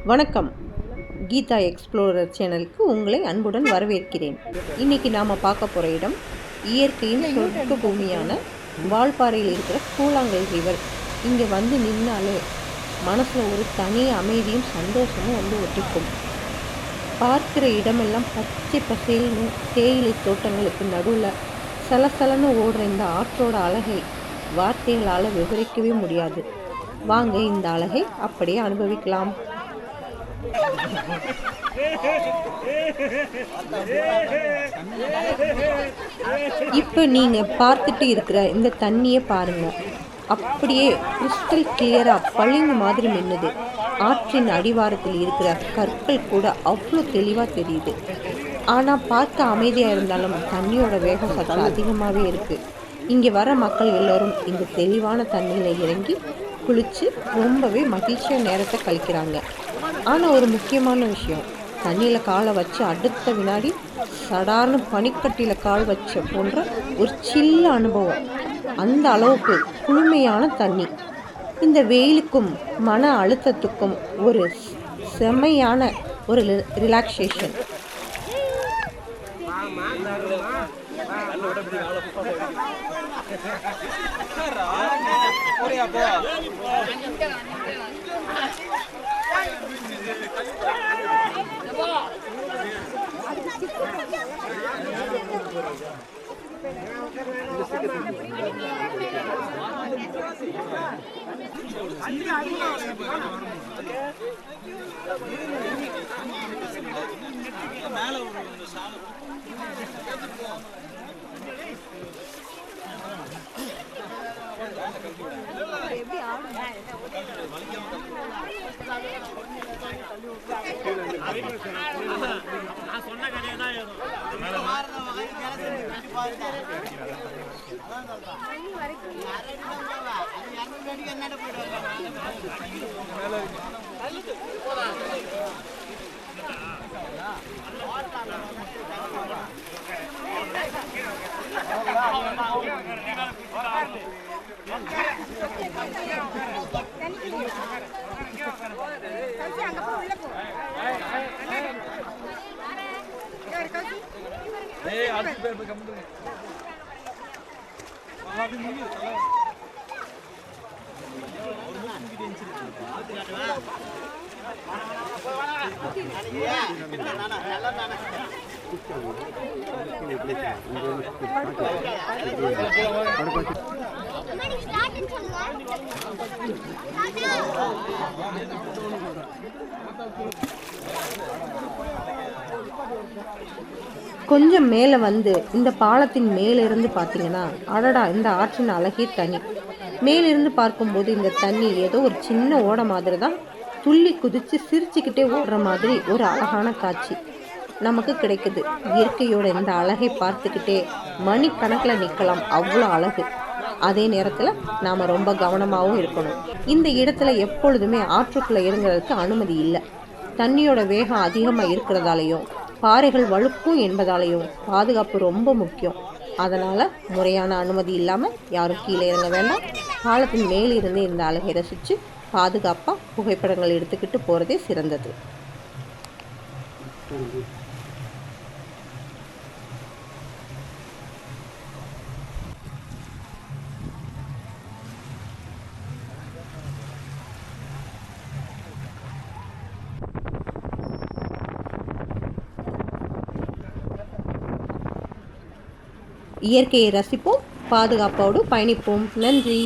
வணக்கம். கீதா எக்ஸ்ப்ளோரர் சேனலுக்கு உங்களை அன்புடன் வரவேற்கிறேன். இன்றைக்கி நாம் பார்க்க போகிற இடம் இயற்கையின் சொர்க்க பூமியான வால்பாறையில் இருக்கிற கூழாங்கல் ரிவர். இங்கே வந்து நின்னாலே மனசில் ஒரு தனி அமைதியும் சந்தோஷமும் வந்து ஒட்டிக்கும். பார்க்கிற இடமெல்லாம் பச்சை பசேல்னு தேயிலை தோட்டங்களுக்கு நடுவில் சலசலன்னு ஓடுற இந்த ஆற்றோட அழகை வார்த்தைகளால் விவரிக்கவே முடியாது. வாங்க இந்த அழகை அப்படியே அனுபவிக்கலாம். இப்போ நீங்கள் பார்த்துட்டு இருக்கிற இந்த தண்ணியை பாருங்க, அப்படியே கிறிஸ்டல் கிளியராக பளிங்கு மாதிரி மின்னுது. ஆற்றின் அடிவாரத்தில் இருக்கிற கற்கள் கூட அவ்வளோ தெளிவாக தெரியுது. ஆனால் பார்க்க அமைதியாக இருந்தாலும் தண்ணியோட வேகம் சற்று அதிகமாகவே இருக்குது. இங்கே வர மக்கள் எல்லோரும் இந்த தெளிவான தண்ணியில் இறங்கி குளித்து ரொம்பவே மகிழ்ச்சியாக நேரத்தை கழிக்கிறாங்க. ஆனால் ஒரு முக்கியமான விஷயம், தண்ணியில் காலை வச்சு அடுத்த வினாடி சடார்னு பனிக்கட்டியில் கால் வச்ச போன்ற ஒரு சில்ல அனுபவம். அந்த அளவுக்கு குளுமையான தண்ணி. இந்த வெயிலுக்கும் மன அழுத்தத்துக்கும் ஒரு செம்மையான ஒரு ரிலாக்ஸேஷன். கொஞ்சம் மேலே வந்து இந்த பாலத்தின் மேலிருந்து பார்த்தீங்கன்னா, அடடா, இந்த ஆற்றின் அழகே தனி. மேலிருந்து பார்க்கும்போது இந்த தண்ணி ஏதோ ஒரு சின்ன ஓட மாதிரி தான் துள்ளி குதித்து சிரிச்சுக்கிட்டே ஓடுற மாதிரி ஒரு அழகான காட்சி நமக்கு கிடைக்குது. இயற்கையோட இந்த அழகை பார்த்துக்கிட்டே மணிக்கணக்கில் நிற்கலாம், அவ்வளோ அழகு. அதே நேரத்தில் நாம் ரொம்ப கவனமாகவும் இருக்கணும். இந்த இடத்துல எப்பொழுதுமே ஆற்றுக்குள்ளே இறங்குறதுக்கு அனுமதி இல்லை. தண்ணியோட வேகம் அதிகமாக இருக்கிறதாலையும் பாறைகள் வழுக்கும் என்பதாலையும் பாதுகாப்பு ரொம்ப முக்கியம். அதனால் முறையான அனுமதி இல்லாமல் யாரும் கீழே இறங்க வேண்டாம். பாலத்தின் மேலிருந்து இந்த அழகை ரசித்து பாதுகாப்பாக புகைப்படங்கள் எடுத்துக்கிட்டு போகிறதே சிறந்தது. இயற்கையை ரசிப்போம், பாதுகாப்போடு பயணிப்போம். நன்றி.